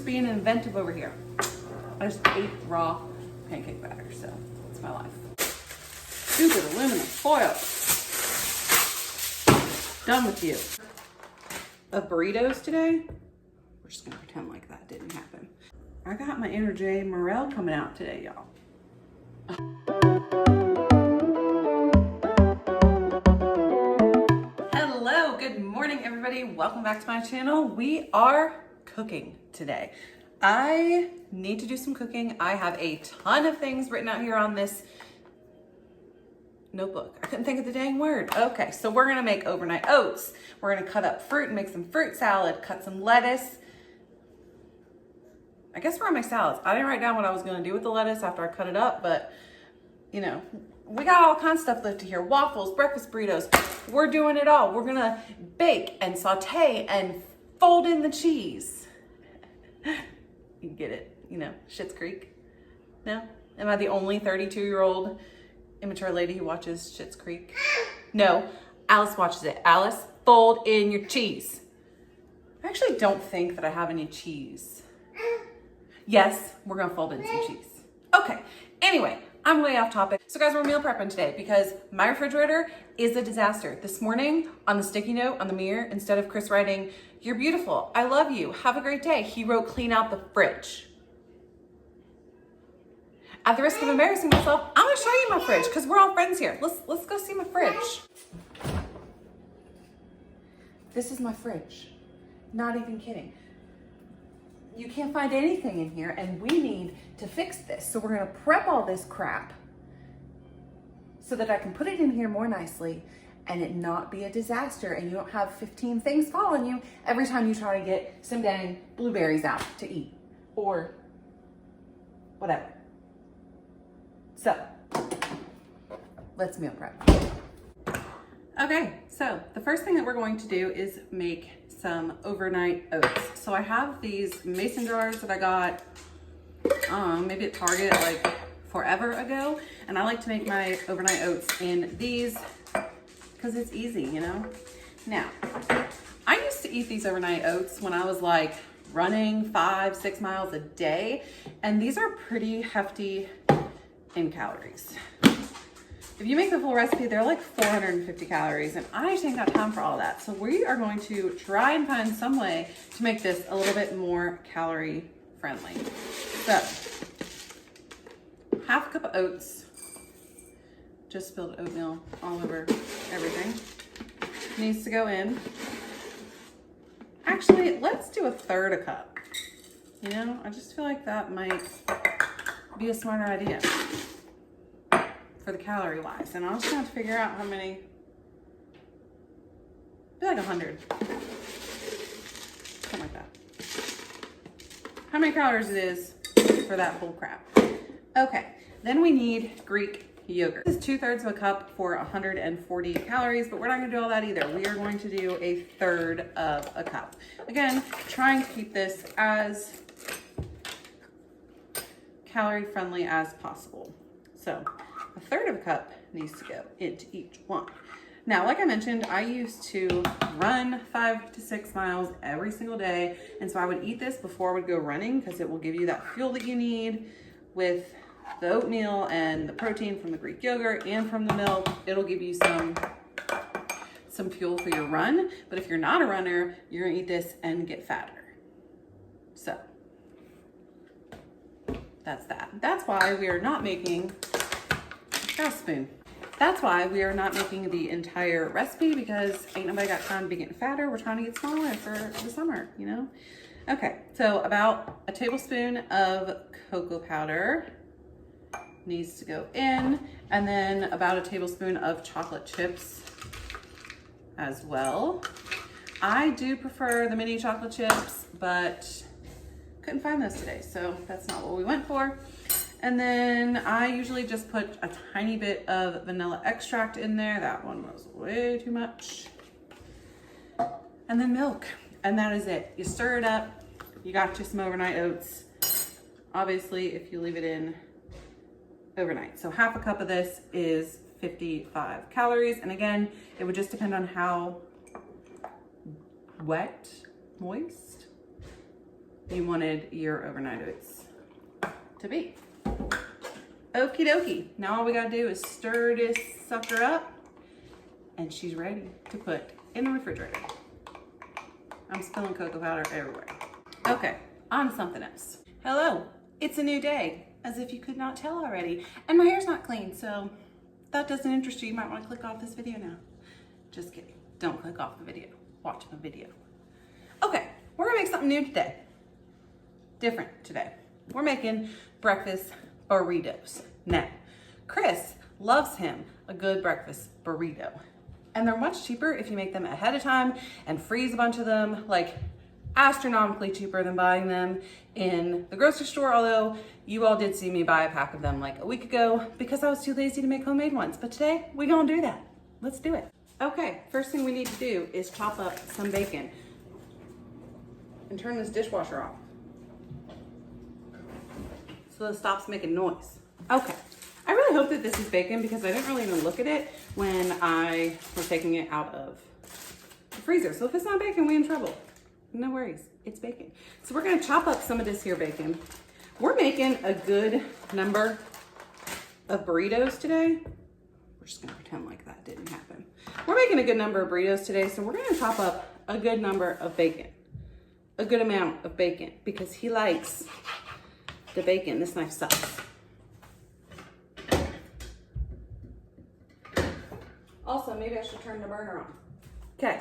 just being inventive over here. I just ate raw pancake batter, so it's my life. Stupid aluminum foil. Done with you. Of burritos today. We're just gonna pretend like that didn't happen. I got my inner J Morel coming out today, y'all. Hello, good morning, everybody. Welcome back to my channel. We are cooking today. I need to do some cooking. I have a ton of things written out here on this notebook. I couldn't think of the dang word. Okay, so we're gonna make overnight oats. We're gonna cut up fruit and make some fruit salad, cut some lettuce. I guess we're on my salads. I didn't write down what I was gonna do with the lettuce after I cut it up, but you know, we got all kinds of stuff lifted here. Waffles, breakfast burritos. We're doing it all. We're gonna bake and saute and fold in the cheese. You get it, you know, Schitt's Creek. No? Am I the only 32-year-old immature lady who watches Schitt's Creek? No, Alice watches it. Alice, fold in your cheese. I actually don't think that I have any cheese. Yes, we're gonna fold in some cheese. Okay, anyway, I'm way off topic. So guys, we're meal prepping today because my refrigerator is a disaster. This morning on the sticky note on the mirror, instead of Chris writing, "You're beautiful, I love you, have a great day," he wrote, "Clean out the fridge." At the risk of embarrassing myself, I'm gonna show you my fridge because we're all friends here. Let's go see my fridge. This is my fridge. Not even kidding. You can't find anything in here and we need to fix this. So we're gonna prep all this crap so that I can put it in here more nicely and it not be a disaster and you don't have 15 things following you every time you try to get some dang blueberries out to eat or whatever. So, let's meal prep. Okay, so the first thing that we're going to do is make some overnight oats. So I have these mason jars that I got maybe at Target like forever ago. And I like to make my overnight oats in these because it's easy, you know? Now, I used to eat these overnight oats when I was like running 5-6 miles a day. And these are pretty hefty in calories. If you make the full recipe, they're like 450 calories and I just ain't got time for all that. So we are going to try and find some way to make this a little bit more calorie friendly. So, half a cup of oats. Just spilled oatmeal all over everything. Needs to go in. Actually, let's do 1/3 a cup. You know, I just feel like that might be a smarter idea for the calorie wise. And I'll just have to figure out how many, be like 100, something like that. How many calories it is for that whole crap. Okay, then we need Greek yogurt. This is 2/3 of a cup for 140 calories, but we're not gonna do all that either. We are going to do 1/3 of a cup. Again, trying to keep this as calorie friendly as possible. So 1/3 of a cup needs to go into each one. Now, like I mentioned, I used to run 5 to 6 miles every single day. And so I would eat this before I would go running because it will give you that fuel that you need with the oatmeal and the protein from the Greek yogurt and from the milk. It'll give you some fuel for your run. But if you're not a runner, you're gonna eat this and get fatter. So that's that. That's why we are not making, got a spoon. That's why we are not making the entire recipe because ain't nobody got time to be getting fatter. We're trying to get smaller for the summer, you know? Okay, so about a tablespoon of cocoa powder needs to go in, and then about a tablespoon of chocolate chips as well. I do prefer the mini chocolate chips, but couldn't find those today, so that's not what we went for. And then I usually just put a tiny bit of vanilla extract in there. That one was way too much. And then milk, and that is it. You stir it up, you got you some overnight oats. Obviously, if you leave it in overnight. So half a cup of this is 55 calories. And again, it would just depend on how wet, moist, you wanted your overnight oats to be. Okie dokie. Now all we gotta do is stir this sucker up and she's ready to put in the refrigerator. I'm spilling cocoa powder everywhere. Okay, on to something else. Hello, it's a new day, as if you could not tell already. And my hair's not clean, so if that doesn't interest you, you might wanna click off this video now. Just kidding, don't click off the video, watch the video. Okay, we're gonna make something new today. Different today. We're making breakfast burritos. Now, Chris loves him a good breakfast burrito. And they're much cheaper if you make them ahead of time and freeze a bunch of them, like astronomically cheaper than buying them in the grocery store. Although you all did see me buy a pack of them like a week ago because I was too lazy to make homemade ones. But today we're gonna do that. Let's do it. Okay, first thing we need to do is chop up some bacon and turn this dishwasher off so it stops making noise. Okay, I really hope that this is bacon because I didn't really even look at it when I was taking it out of the freezer. So if it's not bacon, we're in trouble. No worries, it's bacon. So we're gonna chop up some of this here bacon. We're making a good number of burritos today. We're just gonna pretend like that didn't happen. We're making a good number of burritos today, so we're gonna chop up a good number of bacon. A good amount of bacon because he likes the bacon. This knife sucks. Also, maybe I should turn the burner on. Okay,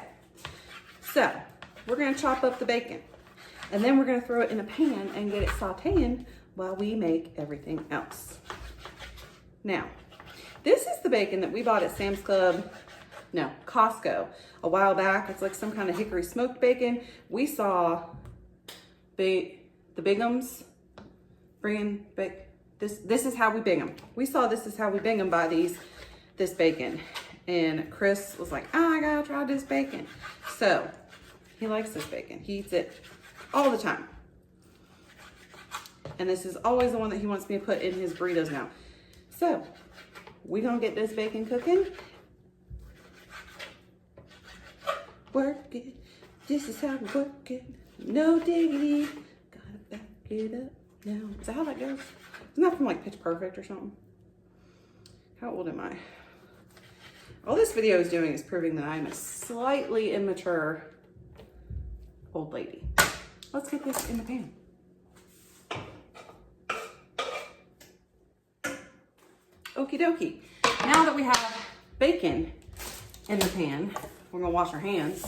so we're gonna chop up the bacon and then we're gonna throw it in a pan and get it sauteing while we make everything else. Now, this is the bacon that we bought at Sam's Club, no, Costco a while back. It's like some kind of hickory smoked bacon. We saw the Bingham's bringing this is how we bing them. We saw this is how we bing them buy this bacon. And Chris was like, oh, I gotta try this bacon. So he likes this bacon. He eats it all the time. And this is always the one that he wants me to put in his burritos now. So we're gonna get this bacon cooking. Work it. This is how we work it. No diggity. Gotta back it up now. Is that how that goes? Isn't that from like Pitch Perfect or something? How old am I? All this video is doing is proving that I'm a slightly immature old lady. Let's get this in the pan. Okie dokie. Now that we have bacon in the pan, we're gonna wash our hands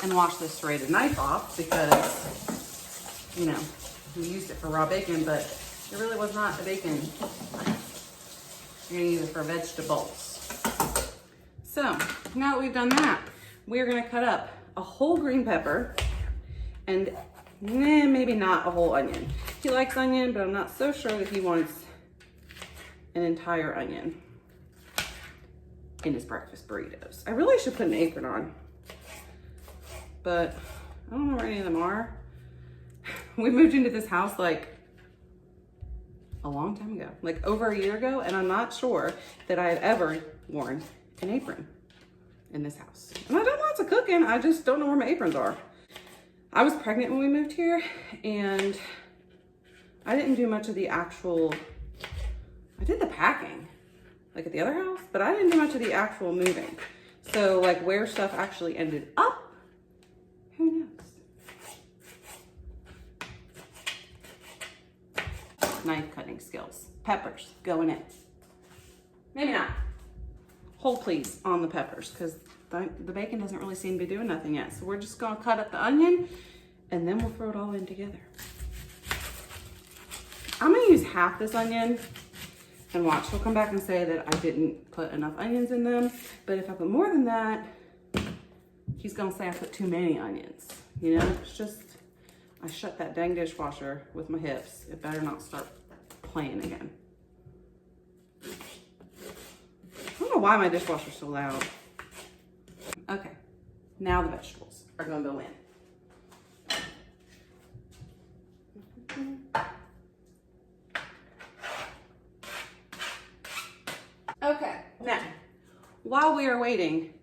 and wash this serrated knife off because, you know, we used it for raw bacon, but it really was not a bacon knife. You're gonna use it for vegetables. So now that we've done that, we're gonna cut up a whole green pepper and maybe not a whole onion. He likes onion, but I'm not so sure that he wants an entire onion in his breakfast burritos. I really should put an apron on, but I don't know where any of them are. We moved into this house like a long time ago, like over a year ago, and I'm not sure that I had ever worn an apron in this house. And I done lots of cooking, I just don't know where my aprons are. I was pregnant when we moved here and I didn't do much of the actual, I did the packing, like at the other house, but I didn't do much of the actual moving. So like where stuff actually ended up, who knows? Knife cutting skills. Peppers going in. Maybe not. Hold please on the peppers because the bacon doesn't really seem to be doing nothing yet. So we're just gonna cut up the onion and then we'll throw it all in together. I'm gonna use half this onion and watch, he'll come back and say that I didn't put enough onions in them. But if I put more than that, he's gonna say I put too many onions. You know, it's just, I shut that dang dishwasher with my hips. It better not start playing again. I don't know why my dishwasher's so loud. Okay, now the vegetables are gonna go in. Okay, now, while we are waiting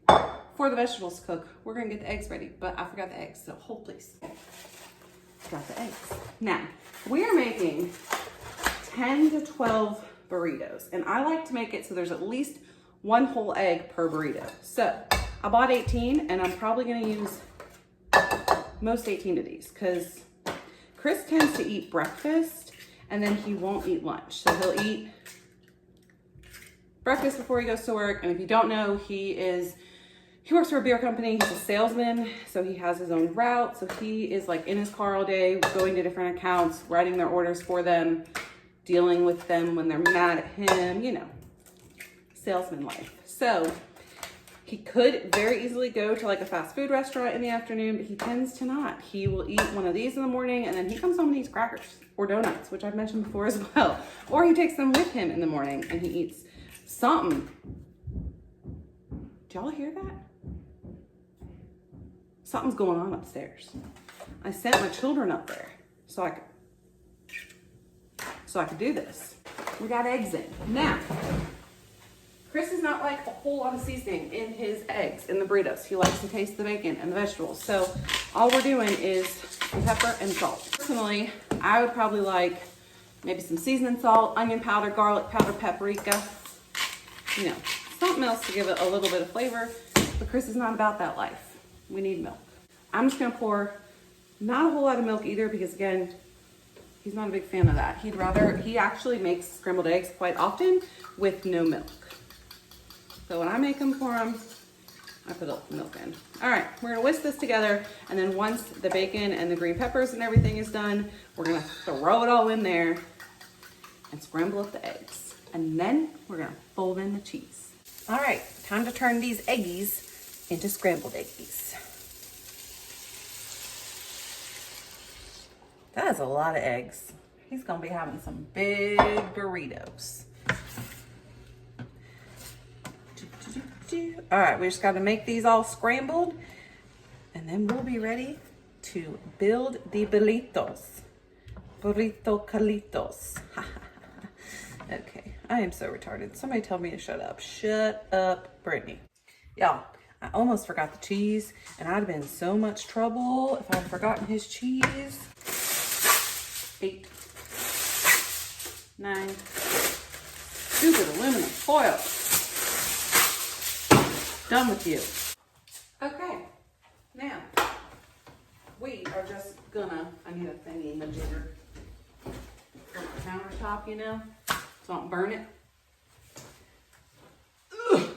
for the vegetables to cook, we're gonna get the eggs ready, but I forgot the eggs, so hold please. got the eggs. Now, we are making 10 to 12 burritos, and I like to make it so there's at least one whole egg per burrito. So I bought 18, and I'm probably gonna use most 18 of these because Chris tends to eat breakfast and then he won't eat lunch. So he'll eat breakfast before he goes to work. And if you don't know, he works for a beer company. He's a salesman, so he has his own route. So he is like in his car all day, going to different accounts, writing their orders for them, dealing with them when they're mad at him, you know, salesman life. So he could very easily go to like a fast food restaurant in the afternoon, but he tends to not. He will eat one of these in the morning and then he comes home and eats crackers or donuts, which I've mentioned before as well. Or he takes them with him in the morning and he eats something. Did y'all hear that? Something's going on upstairs. I sent my children up there so I could do this. We got eggs in. Now, Chris is not like a whole lot of seasoning in his eggs, in the burritos. He likes to taste the bacon and the vegetables. So all we're doing is pepper and salt. Personally, I would probably like maybe some seasoning salt, onion powder, garlic powder, paprika, you know, something else to give it a little bit of flavor. But Chris is not about that life. We need milk. I'm just gonna pour not a whole lot of milk either because again, he's not a big fan of that. He actually makes scrambled eggs quite often with no milk. So when I make them for him, I put the milk in. All right, we're gonna whisk this together, and then once the bacon and the green peppers and everything is done, we're gonna throw it all in there and scramble up the eggs. And then we're gonna fold in the cheese. All right, time to turn these eggies into scrambled eggies. That is a lot of eggs. He's gonna be having some big burritos. All right, we just got to make these all scrambled and then we'll be ready to build the burritos. Burrito calitos. Okay, I am so retarded. Somebody tell me to shut up. Shut up, Brittany. Y'all, I almost forgot the cheese and I'd have been in so much trouble if I'd forgotten his cheese. 8, 9, stupid aluminum foil. Done with you. Okay, now we are just gonna, I need a thingy majigger for my countertop, you know, so I don't burn it. Ugh.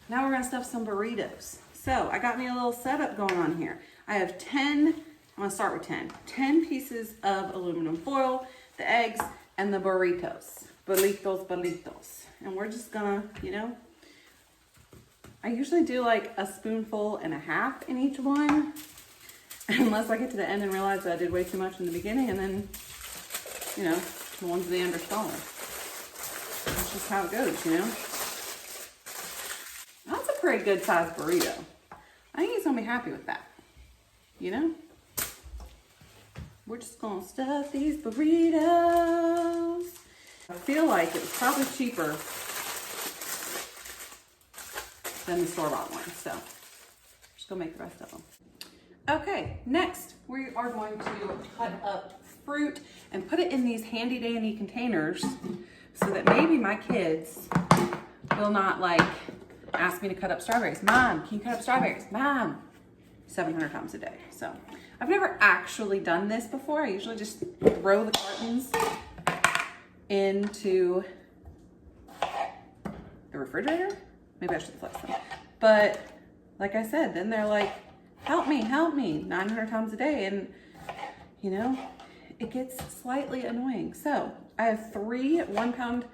Now we're gonna stuff some burritos. So I got me a little setup going on here. I have 10, I'm gonna start with 10 pieces of aluminum foil, the eggs, and the burritos. Burritos. And we're just gonna, you know, I usually do like a spoonful and a half in each one, unless I get to the end and realize that I did way too much in the beginning, and then, you know, the ones at the end are smaller. That's just how it goes, you know? That's a pretty good sized burrito. I think he's gonna be happy with that, you know? We're just gonna stuff these burritos. I feel like it was probably cheaper than the store-bought one, so just go make the rest of them. Okay, next we are going to cut up fruit and put it in these handy dandy containers so that maybe my kids will not like ask me to cut up strawberries. Mom, can you cut up strawberries? Mom, 700 times a day. So I've never actually done this before. I usually just throw the cartons into the refrigerator. Maybe I should flex them. But like I said, then they're like, help me, 900 times a day. And you know, it gets slightly annoying. So I have 3 1-pound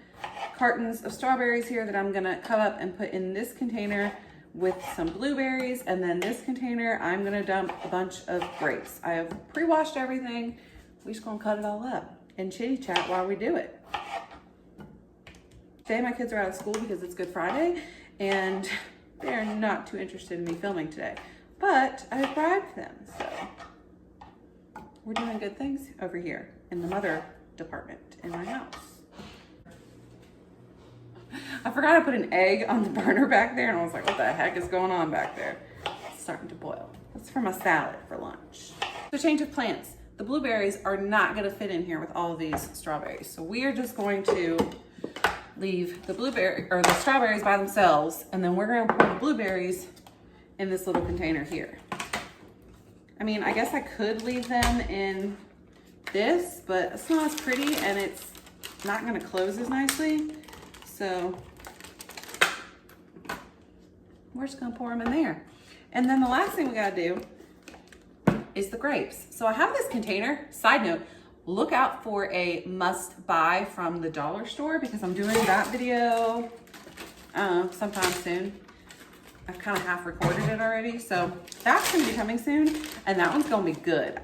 cartons of strawberries here that I'm gonna cut up and put in this container with some blueberries. And then this container, I'm gonna dump a bunch of grapes. I have pre-washed everything. We're just gonna cut it all up and chitty chat while we do it. Today my kids are out of school because it's Good Friday and they're not too interested in me filming today, but I bribed them, so we're doing good things over here in the mother department in my house. I forgot to put an egg on the burner back there and I was like, what the heck is going on back there? It's starting to boil. That's for my salad for lunch. So change of plans. The blueberries are not gonna fit in here with all of these strawberries. So we are just going to leave the blueberry or the strawberries by themselves, and then we're gonna pour the blueberries in this little container here. I mean, I guess I could leave them in this, but it's not as pretty and it's not gonna close as nicely. So we're just gonna pour them in there. And then the last thing we gotta do is the grapes. So I have this container. Side note, look out for a must buy from the dollar store because I'm doing that video sometime soon. I've kind of half recorded it already. So that's gonna be coming soon. And that one's gonna be good.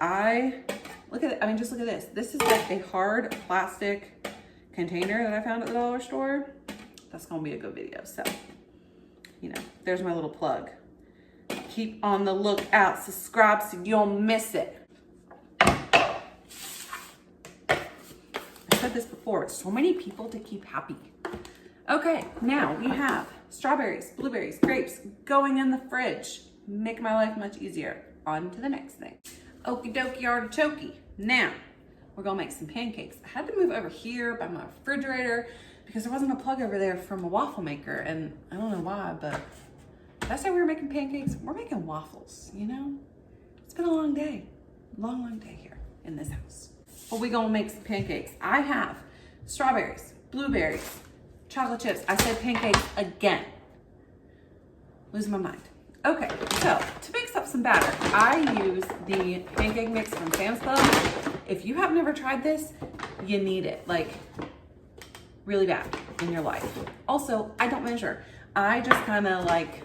Look at it. I mean, just look at this. This is like a hard plastic container that I found at the dollar store. That's gonna be a good video. So, you know, there's my little plug. Keep on the lookout, subscribe so you don't miss it. I said this before, it's so many people to keep happy. Okay, now we have strawberries, blueberries, grapes going in the fridge. Make my life much easier. On to the next thing. Okie dokie artichoke. Now, we're gonna make some pancakes. I had to move over here by my refrigerator because there wasn't a plug over there from a waffle maker, and I don't know why, but last time we were making pancakes, we're making waffles, you know? It's been a long day. Long day here in this house. But we gonna make some pancakes. I have strawberries, blueberries, chocolate chips. I said pancakes again. Losing my mind. Okay, so to mix up some batter, I use the pancake mix from Sam's Club. If you have never tried this, you need it, like really bad in your life. Also, I don't measure. I just kind of like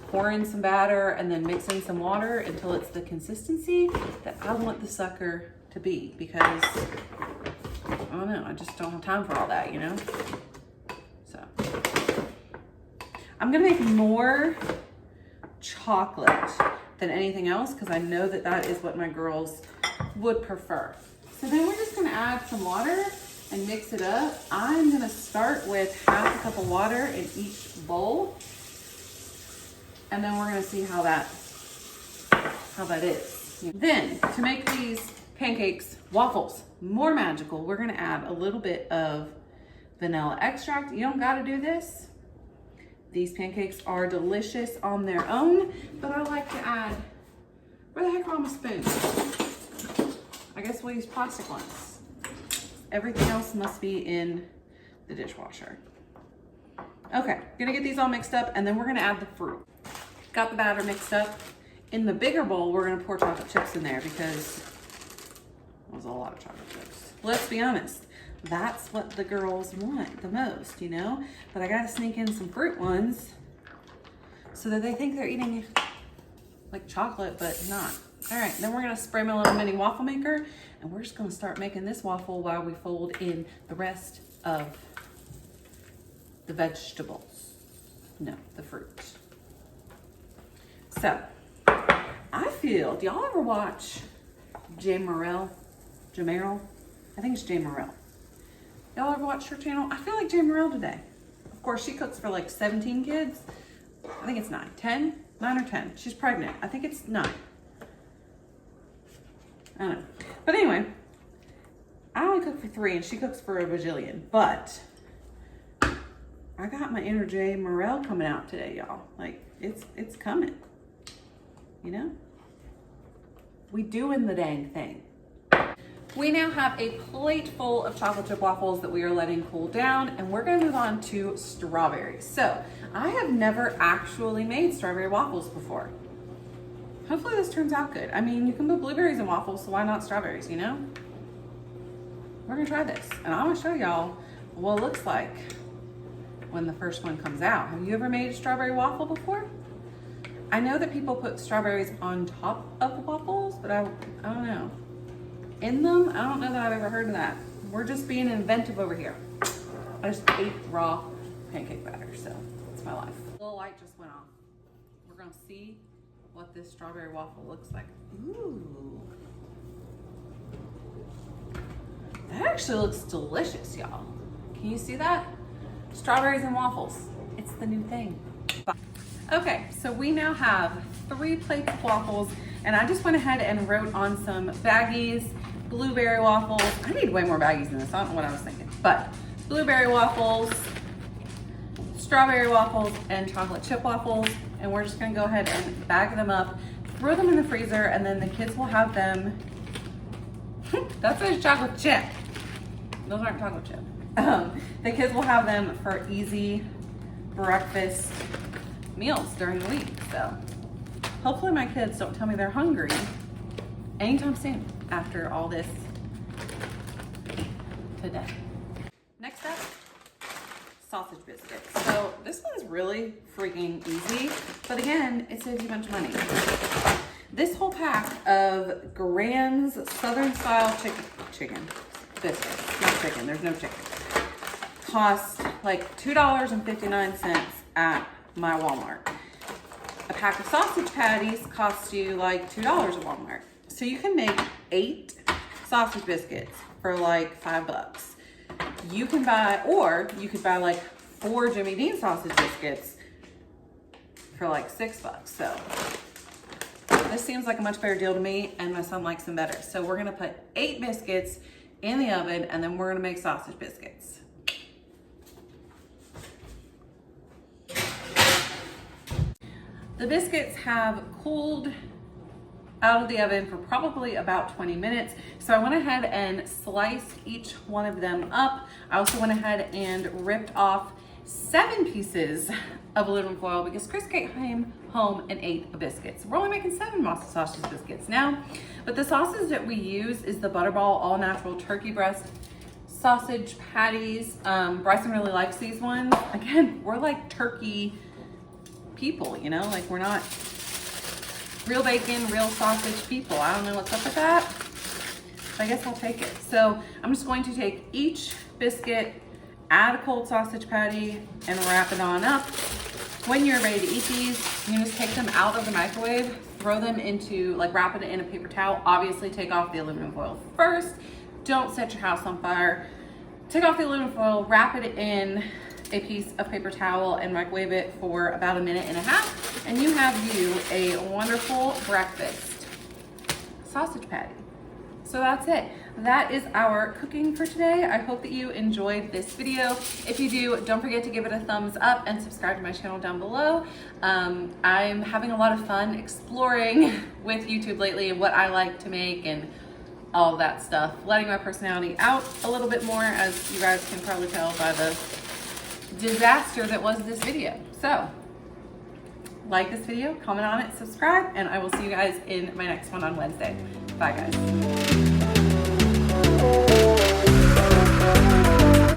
pour in some batter and then mix in some water until it's the consistency that I want the sucker to be, because I don't know, I just don't have time for all that, you know? So I'm gonna make more chocolate than anything else because I know that that is what my girls would prefer. So then we're just gonna add some water and mix it up. I'm gonna start with half a cup of water in each bowl, and then we're gonna see how that is. Then to make these pancakes, waffles, more magical, we're gonna add a little bit of vanilla extract. You don't gotta do this. These pancakes are delicious on their own, but I like to add, where the heck are all my spoons? I guess we'll use plastic ones. Everything else must be in the dishwasher. Okay, gonna get these all mixed up, and then we're gonna add the fruit. Got the batter mixed up. In the bigger bowl, we're gonna pour chocolate chips in there because there's a lot of chocolate chips. Let's be honest, that's what the girls want the most, you know? But I gotta sneak in some fruit ones so that they think they're eating like chocolate, but not. All right, then we're gonna spray my little mini waffle maker, and we're just gonna start making this waffle while we fold in the rest of the vegetables. No, the fruit. So, I feel, do y'all ever watch Jameril? I think it's Jameril. Y'all ever watch her channel? I feel like Jameril today. Of course, she cooks for like 17 kids. I think it's 9 or 10. She's pregnant. I think it's 9. I don't know. But anyway, I only cook for 3 and she cooks for a bajillion. But I got my inner J Morel coming out today, y'all. Like, it's coming. You know? We doing the dang thing. We now have a plate full of chocolate chip waffles that we are letting cool down, and we're gonna move on to strawberries. So I have never actually made strawberry waffles before. Hopefully this turns out good. I mean, you can put blueberries in waffles, so why not strawberries, you know? We're gonna try this, and I'm gonna show y'all what it looks like when the first one comes out. Have you ever made a strawberry waffle before? I know that people put strawberries on top of the waffles, but I don't know. In them, I don't know that I've ever heard of that. We're just being inventive over here. I just ate raw pancake batter, so it's my life. The little light just went off. We're gonna see what this strawberry waffle looks like. Ooh. That actually looks delicious, y'all. Can you see that? Strawberries and waffles. It's the new thing. Okay, so we now have 3 plates of waffles, And I just went ahead and wrote on some baggies, blueberry waffles. I need way more baggies than this. I don't know what I was thinking, but blueberry waffles, strawberry waffles, and chocolate chip waffles. And we're just gonna go ahead and bag them up, throw them in the freezer, and then the kids will have them. That says chocolate chip. Those aren't chocolate chip. The kids will have them for easy breakfast meals during the week. So hopefully my kids don't tell me they're hungry anytime soon after all this today. Next up, sausage biscuits. So this one's really freaking easy, but again, it saves you a bunch of money. This whole pack of Grand's Southern style chicken biscuits, not chicken, there's no chicken, cost like $2.59 at my Walmart. A pack of sausage patties costs you like $2 at Walmart. So you can make 8 sausage biscuits for like $5. You can buy, or you could buy like 4 Jimmy Dean sausage biscuits for like $6. So this seems like a much better deal to me, and my son likes them better. So we're gonna put 8 biscuits in the oven, and then we're gonna make sausage biscuits. The biscuits have cooled out of the oven for probably about 20 minutes. So I went ahead and sliced each one of them up. I also went ahead and ripped off 7 pieces of aluminum foil because Chris came home and ate a biscuit. So we're only making 7 sausage biscuits now. But the sausage that we use is the Butterball all natural turkey breast sausage patties. Bryson really likes these ones. Again, we're like turkey people, you know, like we're not real bacon, real sausage people. I don't know what's up with that, but I guess I'll take it. So I'm just going to take each biscuit, add a cold sausage patty, and wrap it on up. When you're ready to eat these, you can just take them out of the microwave, throw them into, like wrap it in a paper towel. Obviously take off the aluminum foil first. Don't set your house on fire. Take off the aluminum foil, wrap it in a piece of paper towel and microwave it for about 1.5 minutes, and you have a wonderful breakfast sausage patty. So that's it. That is our cooking for today. I hope that you enjoyed this video. If you do, don't forget to give it a thumbs up and subscribe to my channel down below. I'm having a lot of fun exploring with YouTube lately and what I like to make and all of that stuff, letting my personality out a little bit more, as you guys can probably tell by the disaster that was this video. So like this video, comment on it, subscribe, and I will see you guys in my next one on Wednesday. Bye guys.